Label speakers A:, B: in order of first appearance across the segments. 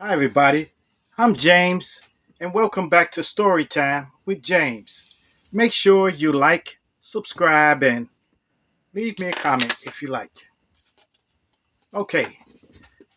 A: Hi, everybody. I'm James, and welcome back to Storytime with James. Make sure you like, subscribe, and leave me a comment if you like. Okay,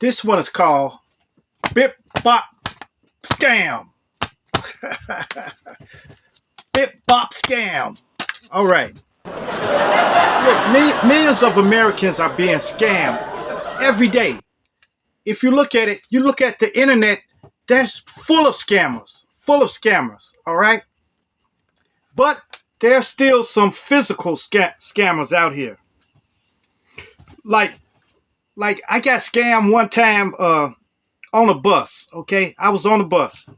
A: this one is called Bip Bop Scam. Bip Bop Scam. All right. Look, millions of Americans are being scammed every day. If you look at it, you look at the internet, that's full of scammers, full of scammers. All right. But there's still some physical scammers out here. Like, like I got scammed one time on a bus. Okay, I was on a bus,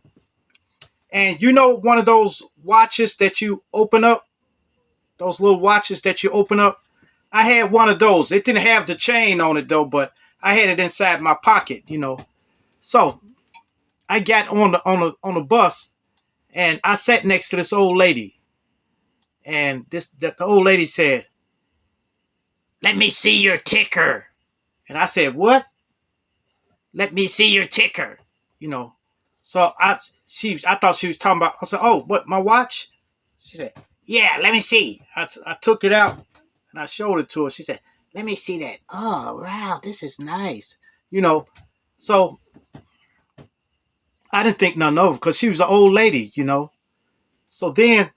A: and you know one of those watches that you open up, those little watches that you open up. I had one of those. It didn't have the chain on it though, but I had it inside my pocket. So I got on the bus, and I sat next to this old lady, and the old lady said, "Let me see your ticker." And I said, "What? Let me see your ticker." You know. So I thought she was talking about. I said, "Oh, what? My watch?" She said, "Yeah, let me see." I took it out and I showed it to her. She said, "Let me see that." Oh, wow, this is nice. You know. So I didn't think nothing of it because she was an old lady. So then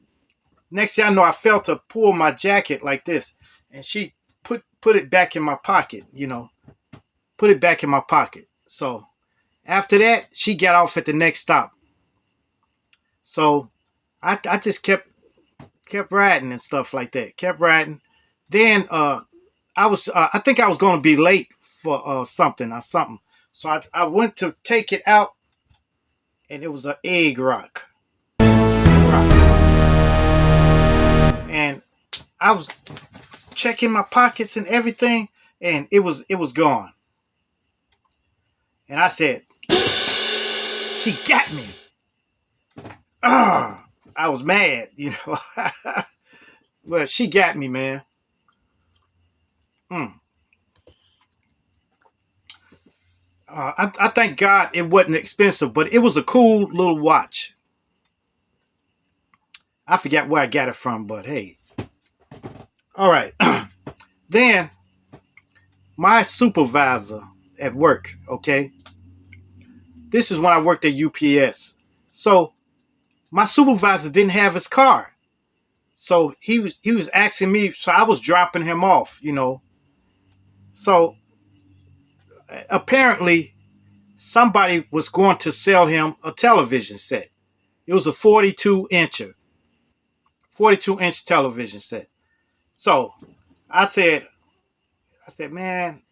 A: next thing I know, I felt her pull my jacket like this, and she put it back in my pocket. Put it back in my pocket. So after that, she got off at the next stop. So I just kept riding and stuff like that. Kept riding. Then I think I was gonna be late for something. So I went to take it out, and it was an egg rock. And I was checking my pockets and everything, and it was gone. And I said, "She got me." Ah, I was mad. Well, she got me, man. Mm. I thank God it wasn't expensive, but it was a cool little watch. I forgot where I got it from, but hey. All right. Then my supervisor at work, okay, this is when I worked at UPS. So my supervisor didn't have his car. So he was asking me, so I was dropping him off. So apparently somebody was going to sell him a television set. It was a 42-inch television set. So I said, man,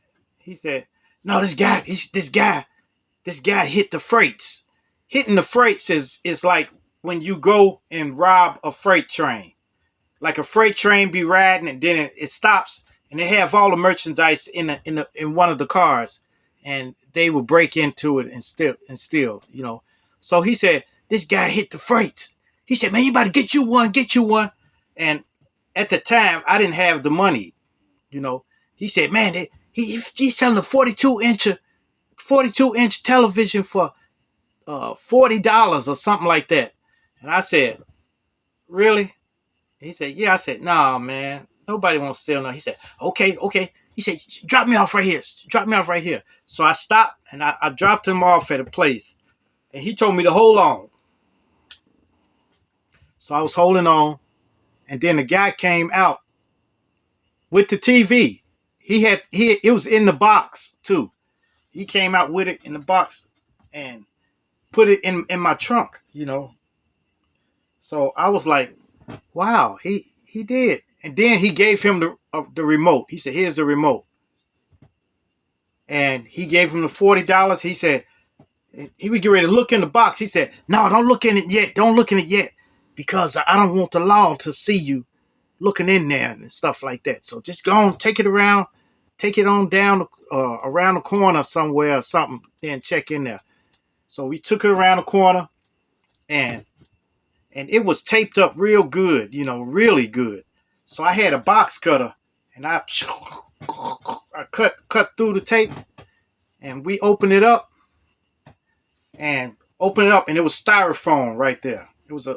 A: he said, "No, this guy hit the freights. Hitting the freights is like when you go and rob a freight train. Like a freight train be riding and then it stops and they have all the merchandise in one of the cars, and they will break into it and steal. So he said, "This guy hit the freights." He said, "Man, you better get you one." And at the time, I didn't have the money. You know, he said, "Man, he's selling a 42-inch television for $40 or something like that." And I said, "Really?" He said, "Yeah." I said, "Nah, man, nobody wants to sell now." He said, "Okay, okay." He said, "Drop me off right here. Drop me off right here." So I stopped and I dropped him off at a place, and he told me to hold on. So I was holding on, and then the guy came out with the TV. It was in the box too. He came out with it in the box and put it in my trunk. So I was like, wow, he did. And then he gave him the remote. He said, "Here's the remote." And he gave him the $40. He said he would get ready to look in the box. He said, "No, don't look in it yet. Don't look in it yet, because I don't want the law to see you looking in there and stuff like that. So just go on, take it around, take it on down around the corner somewhere or something, then check in there." So we took it around the corner, and it was taped up real good, really good. So I had a box cutter, and I cut through the tape, and we opened it up, and opened it up, and it was styrofoam right there. It was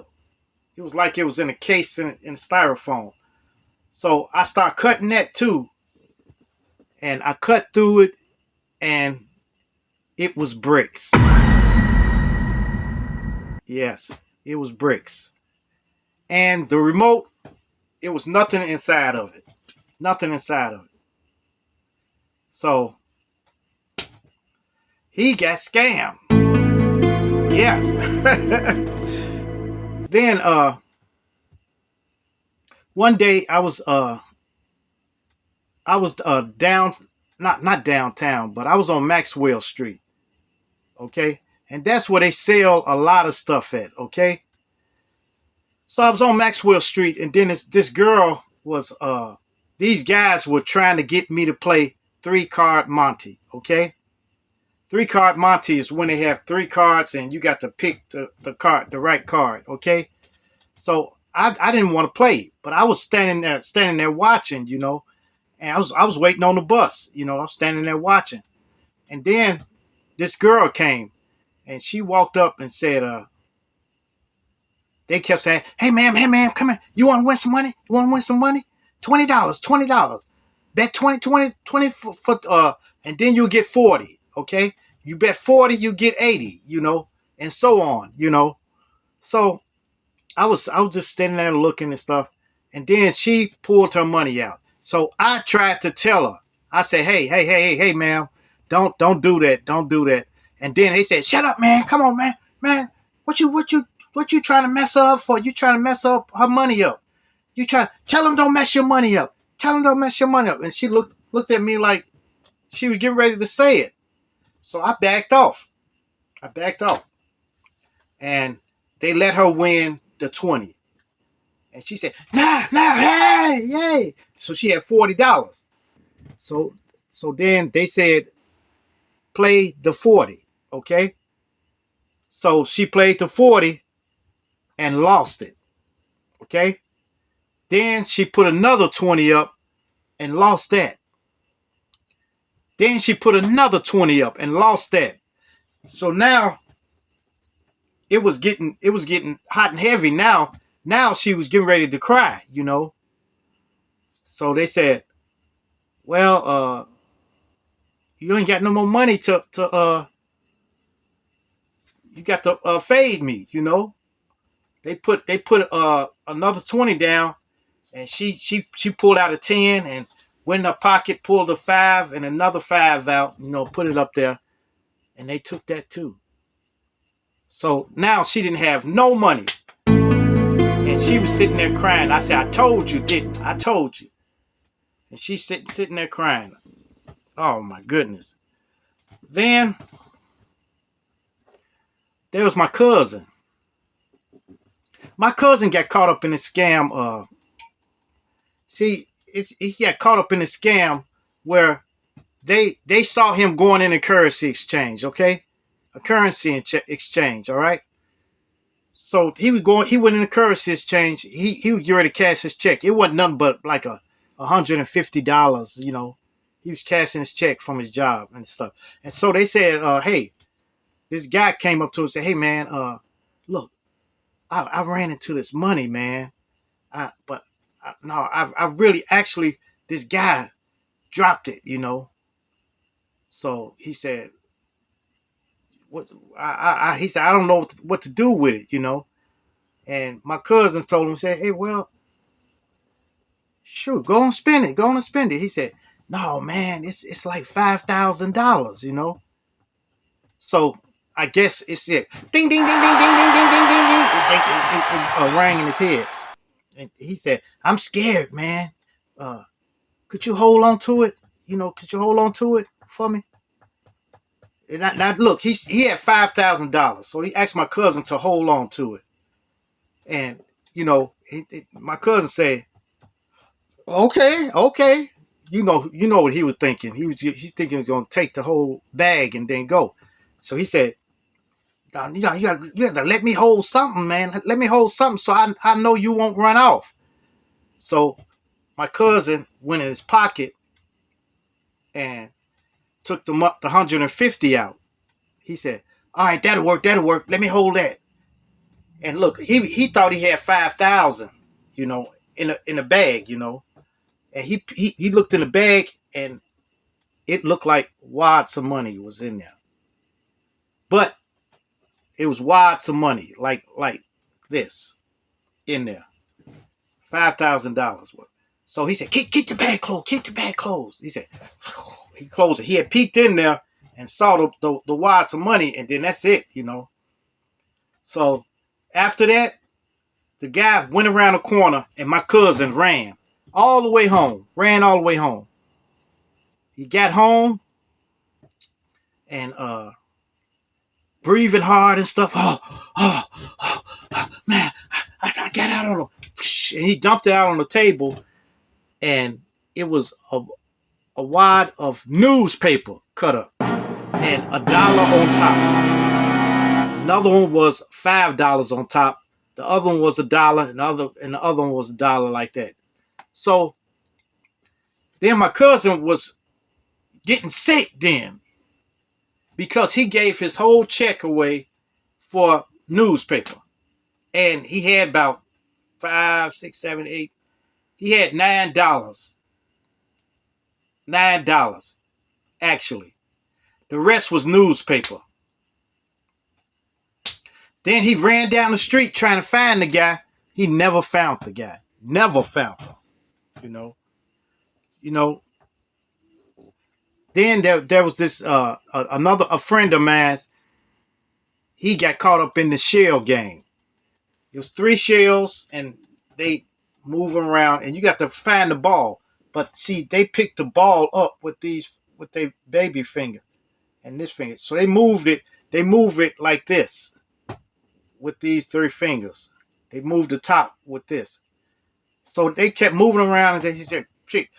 A: like it was in a case in styrofoam. So I start cutting that too, and I cut through it, and it was bricks. Yes, it was bricks. And the remote, it was nothing inside of it. Nothing inside of it. So he got scammed. Yes. Then one day I was down, not downtown, but I was on Maxwell Street, okay? And that's where they sell a lot of stuff at, okay? So I was on Maxwell Street, and then this girl was these guys were trying to get me to play 3-card Monte, okay? 3-card Monte is when they have 3 cards and you got to pick the right card, okay? So I didn't want to play, but I was standing there watching, and I was waiting on the bus, I was standing there watching. And then this girl came, and she walked up and said, they kept saying, hey ma'am, come here. You want to win some money? You want to win some money? $20, $20. Bet 20 for and then you'll get 40, okay? You bet 40, you get 80, and so on, So I was just standing there looking and stuff, and then she pulled her money out. So I tried to tell her. I said, hey, ma'am, don't do that, don't do that. And then they said, shut up, man, come on, man, what you trying to mess her up for? You trying to mess up her money up? You trying tell them don't mess your money up. Tell them don't mess your money up. And she looked at me like she was getting ready to say it. So I backed off. And they let her win the 20. And she said, nah, hey, yay. So she had $40. So then they said, play the 40, okay? So she played the 40 and lost it, okay? Then she put another 20 up and lost that. Then she put another 20 up and lost that. So now it was getting hot and heavy. Now she was getting ready to cry, So they said, well, you ain't got no more money to you got to fade me, They put another 20 down, and she pulled out a 10 and went in her pocket, pulled a 5 and another 5 out, put it up there, and they took that too. So now she didn't have no money, and she was sitting there crying. I said, I told you, didn't I? I told you. And she's sitting there crying. Oh my goodness. Then there was my cousin. My cousin got caught up in a scam. He got caught up in a scam where they saw him going in a currency exchange, okay? A currency exchange, all right? So he went in the currency exchange. He would get ready to cash his check. It wasn't nothing but like $150, He was cashing his check from his job and stuff. And so they said, hey, this guy came up to him and said, hey man, look, I ran into this money, man. I really actually, this guy dropped it, So he said, what? He said, I don't know what to do with it, And my cousins told him, said, hey, well, shoot, go and spend it. Go on and spend it. He said, no, man, it's like $5,000, So I guess it's it. Ding, ding, ding, ding, ding, ding, ding, ding, ding, ding. It rang in his head. And he said, I'm scared, man. Could you hold on to it? Could you hold on to it for me? And now look, he had $5,000. So he asked my cousin to hold on to it. And, my cousin said, okay. You know what he was thinking. He's thinking he was gonna take the whole bag and then go. So he said, you got to let me hold something, man. Let me hold something so I know you won't run off. So my cousin went in his pocket and took the 150 out. He said, All right, that'll work. That'll work. Let me hold that. And look, he thought he had 5,000, in a bag, And he looked in the bag, and it looked like wads of money was in there. But it was wads of money, like this in there, $5,000 worth. So he said, keep the bag closed. Keep the bag closed. He said, he closed it. He had peeked in there and saw the wads of money, and then that's it. So after that, the guy went around the corner, and my cousin ran all the way home. Ran all the way home. He got home and breathing hard and stuff. Oh, man, I got out on him. And he dumped it out on the table, and it was a wad of newspaper cut up and $1 on top. Another one was $5 on top. The other one was $1, and the other one was $1 like that. So then my cousin was getting sick then because he gave his whole check away for newspaper. And he had about 5, 6, 7, 8. He had $9. $9, actually. The rest was newspaper. Then he ran down the street trying to find the guy. He never found the guy. Never found him. You know. Then there was this a friend of mine. He got caught up in the shell game. It was 3 shells, and they move around, and you got to find the ball. But see, they picked the ball up with their baby finger and this finger. So they move it like this with these 3 fingers. They moved the top with this. So they kept moving around, and then he said, pick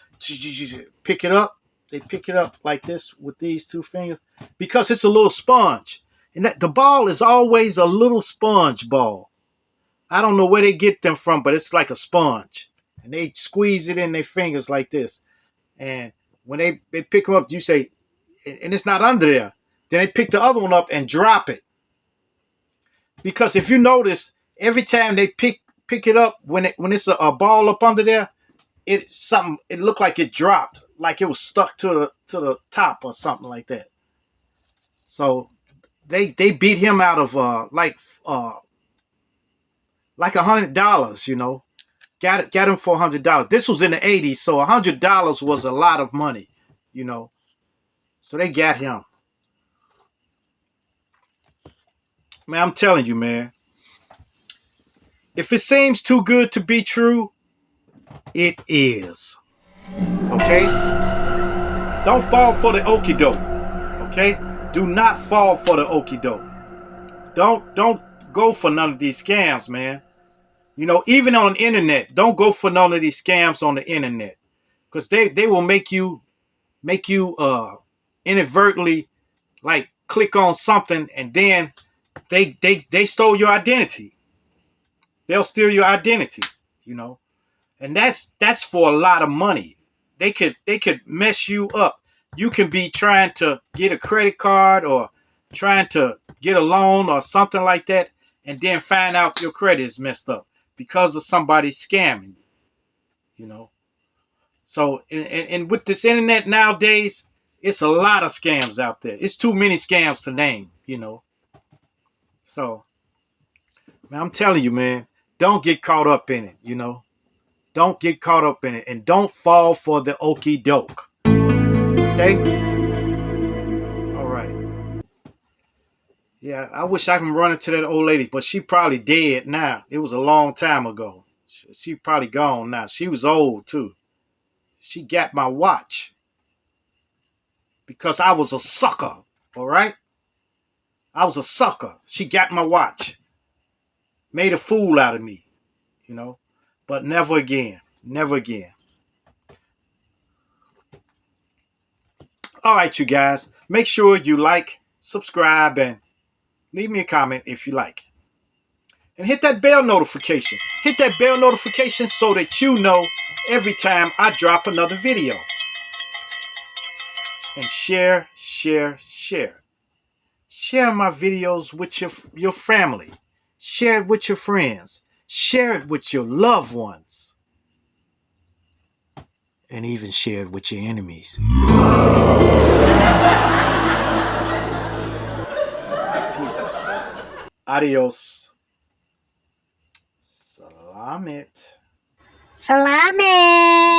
A: it up. They pick it up like this with these 2 fingers because it's a little sponge. And the ball is always a little sponge ball. I don't know where they get them from, but it's like a sponge. And they squeeze it in their fingers like this. And when they pick them up, you say, and it's not under there. Then they pick the other one up and drop it. Because if you notice, every time they pick it up, when it's a ball up under there, it looked like it dropped, like it was stuck to the top or something like that. So they beat him out of like $100, Got him for $100. This was in the 80s, so $100 was a lot of money, So they got him. Man, I'm telling you, man. If it seems too good to be true, it is. Okay? Don't fall for the okie doke. Okay? Do not fall for the okie doke. Don't go for none of these scams, man. Even on the internet, don't go for none of these scams on the internet. Because they will make you inadvertently like click on something, and then they stole your identity. They'll steal your identity, and that's for a lot of money. They could mess you up. You can be trying to get a credit card or trying to get a loan or something like that, and then find out your credit is messed up because of somebody scamming you. So and with this internet nowadays, it's a lot of scams out there. It's too many scams to name. So, man, I'm telling you, man, don't get caught up in it. Don't get caught up in it, and don't fall for the okie doke. Okay? All right. Yeah, I wish I can run into that old lady, but she probably dead now. It was a long time ago. She probably gone now. She was old too. She got my watch because I was a sucker. All right? I was a sucker. She got my watch. Made a fool out of me. But never again. Never again. All right, you guys. Make sure you like, subscribe, and leave me a comment if you like. And hit that bell notification. Hit that bell notification so that you know every time I drop another video. And share, share, share. Share my videos with your family. Share it with your friends. Share it with your loved ones. And even share it with your enemies. Peace. Adios. Salamat.
B: Salamat!